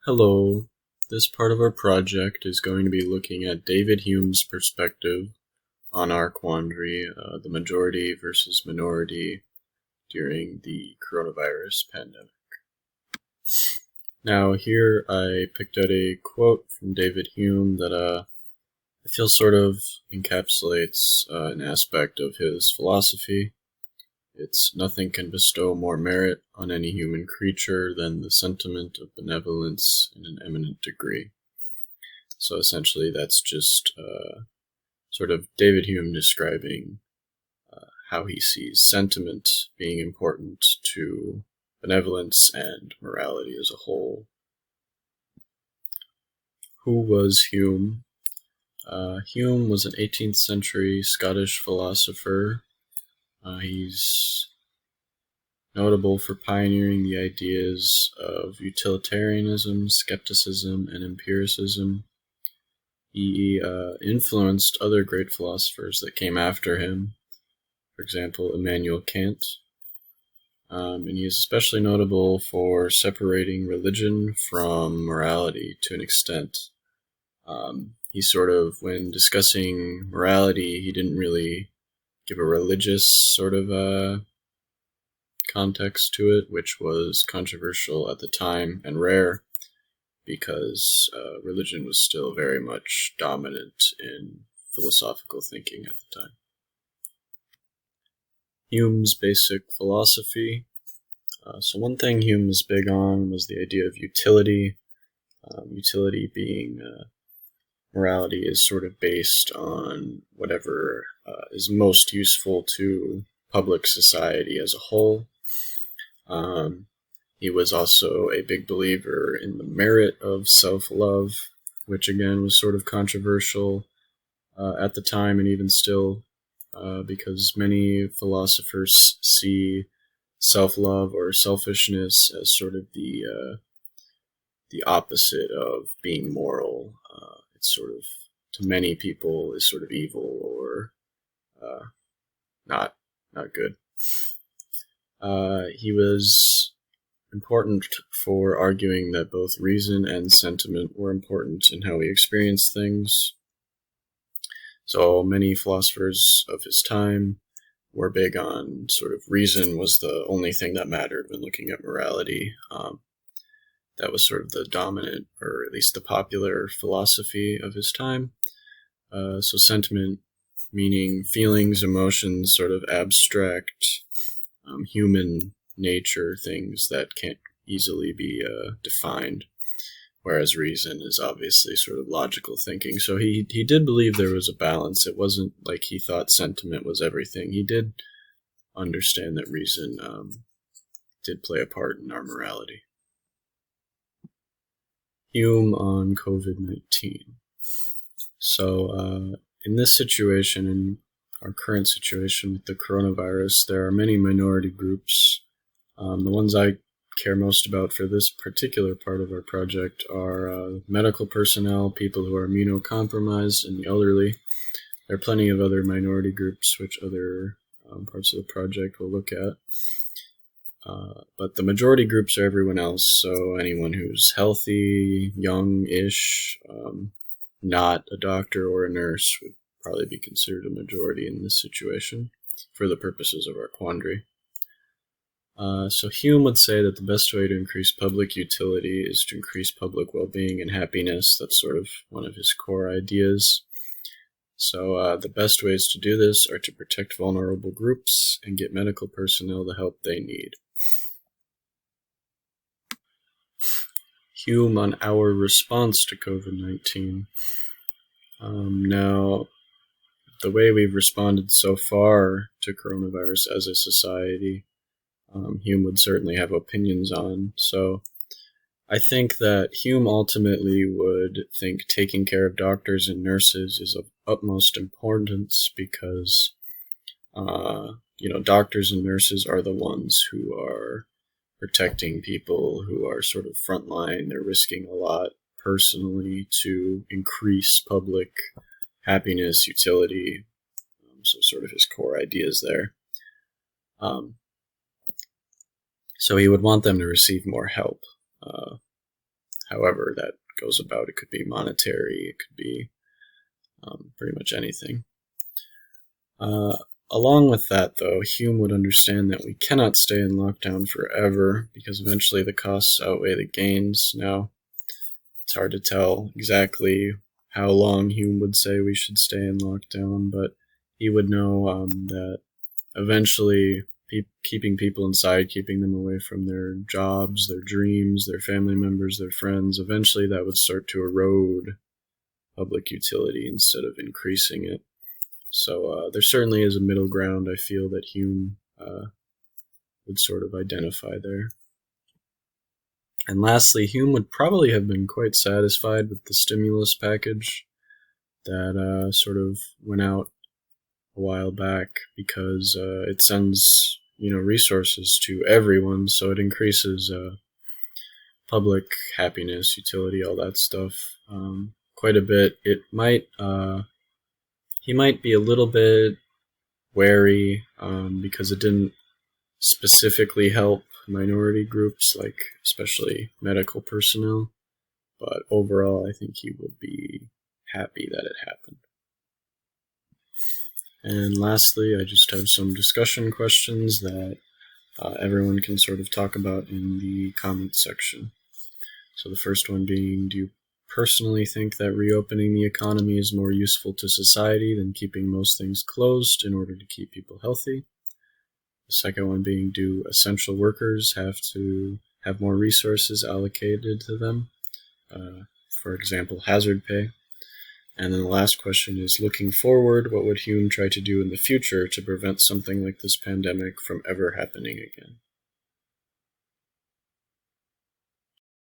Hello. This part of our project is going to be looking at David Hume's perspective on our quandary, the majority versus minority during the coronavirus pandemic. Now here I picked out a quote from David Hume that I feel sort of encapsulates an aspect of his philosophy. It's nothing can bestow more merit on any human creature than the sentiment of benevolence in an eminent degree. So essentially that's just sort of David Hume describing how he sees sentiment being important to benevolence and morality as a whole. Who was Hume? Hume was an 18th century Scottish philosopher. He's notable for pioneering the ideas of utilitarianism, skepticism, and empiricism. He influenced other great philosophers that came after him, for example, Immanuel Kant. And he is especially notable for separating religion from morality to an extent. He sort of, when discussing morality, he didn't really give a religious sort of context to it, which was controversial at the time and rare because religion was still very much dominant in philosophical thinking at the time. Hume's basic philosophy. So one thing Hume was big on was the idea of utility. Utility being morality is sort of based on whatever is most useful to public society as a whole. He was also a big believer in the merit of self-love, which again was sort of controversial at the time and even still, because many philosophers see self-love or selfishness as sort of the opposite of being moral. It's sort of, to many people, is sort of evil or not good. He was important for arguing that both reason and sentiment were important in how we experience things. So many philosophers of his time were big on sort of reason was the only thing that mattered when looking at morality. That was sort of the dominant, or at least the popular philosophy of his time. So sentiment, meaning feelings, emotions, sort of abstract, human nature, things that can't easily be defined, whereas reason is obviously sort of logical thinking. So he did believe there was a balance. It wasn't like he thought sentiment was everything. He did understand that reason did play a part in our morality. Hume on COVID-19. So in this situation, in our current situation with the coronavirus, there are many minority groups. The ones I care most about for this particular part of our project are medical personnel, people who are immunocompromised, and the elderly. There are plenty of other minority groups which other parts of the project will look at. But the majority groups are everyone else, so anyone who's healthy, young-ish, not a doctor or a nurse would probably be considered a majority in this situation for the purposes of our quandary. So Hume would say that the best way to increase public utility is to increase public well-being and happiness. That's sort of one of his core ideas. So the best ways to do this are to protect vulnerable groups and get medical personnel the help they need. Hume on our response to COVID-19. Now, the way we've responded so far to coronavirus as a society, Hume would certainly have opinions on. So I think that Hume ultimately would think taking care of doctors and nurses is of utmost importance because, doctors and nurses are the ones who are protecting people who are sort of frontline. They're risking a lot personally to increase public happiness, utility. So sort of his core ideas there. So he would want them to receive more help. however that goes about. It could be monetary, it could be pretty much anything. Along with that, though, Hume would understand that we cannot stay in lockdown forever because eventually the costs outweigh the gains. Now, it's hard to tell exactly how long Hume would say we should stay in lockdown, but he would know that eventually keeping people inside, keeping them away from their jobs, their dreams, their family members, their friends, eventually that would start to erode public utility instead of increasing it. So there certainly is a middle ground, I feel, that Hume would sort of identify there. And lastly, Hume would probably have been quite satisfied with the stimulus package that sort of went out a while back because it sends resources to everyone, so it increases public happiness, utility, all that stuff quite a bit. He might be a little bit wary because it didn't specifically help minority groups, like especially medical personnel, but overall I think he would be happy that it happened. And lastly, I just have some discussion questions that everyone can sort of talk about in the comments section. So the first one being, do you personally think that reopening the economy is more useful to society than keeping most things closed in order to keep people healthy? The second one being, do essential workers have to have more resources allocated to them? For example, hazard pay. And then the last question is, looking forward, what would Hume try to do in the future to prevent something like this pandemic from ever happening again?